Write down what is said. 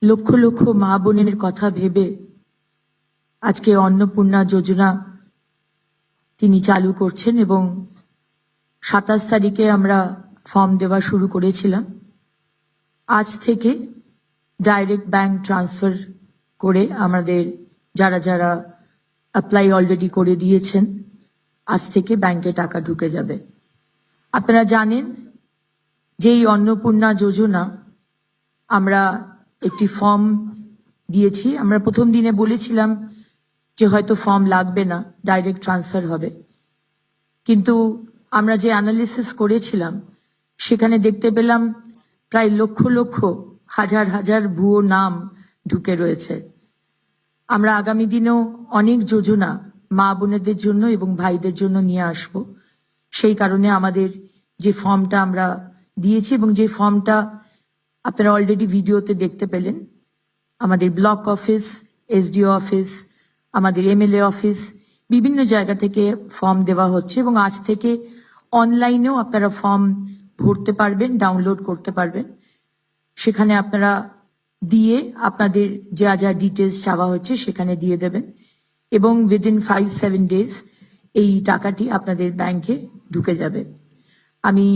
লক্ষ লক্ষ মা বোনের কথা ভেবে আজকে অন্নপূর্ণা যোজনা তিনি চালু করছেন এবং 27 তারিখে আমরা ফর্ম দেওয়া শুরু করেছিলাম। আজ থেকে ডাইরেক্ট ব্যাংক ট্রান্সফার করে আমাদের যারা যারা অ্যাপ্লাই অলরেডি করে দিয়েছেন আজ থেকে ব্যাংকে টাকা ঢুকে যাবে। আপনারা জানেন যে এই অন্নপূর্ণা যোজনা আমরা একটি ফর্ম দিয়েছি। আমরা প্রথম দিনে বলেছিলাম যে হয়তো ফর্ম লাগবে না, ডাইরেক্ট ট্রান্সফার হবে, কিন্তু আমরা যে অ্যানালিসিস করেছিলাম সেখানে দেখতে পেলাম প্রায় লক্ষ লক্ষ হাজার হাজার ভুয়ো নাম ঢুকে রয়েছে। আমরা আগামী দিনেও অনেক যোজনা মা বোনেদের জন্য এবং ভাইদের জন্য নিয়ে আসব। সেই কারণে আমাদের যে ফর্মটা আমরা দিয়েছি এবং যে ফর্মটা আপনারা অলরেডি ভিডিওতে দেখতে পেলেন, আমাদের ব্লক অফিস, এসডিও অফিস, আমাদের এমএলএ অফিস, বিভিন্ন জায়গা থেকে ফর্ম দেওয়া হচ্ছে এবং আজ থেকে অনলাইনেও আপনারা ফর্ম ভরতে পারবেন, ডাউনলোড করতে পারবেন। সেখানে আপনারা দিয়ে আপনাদের যা যা ডিটেলস চাওয়া হচ্ছে সেখানে দিয়ে দেবেন এবং উইদিন 5-7 ডেজ এই টাকাটি আপনাদের ব্যাংকে ঢুকে যাবে। আমি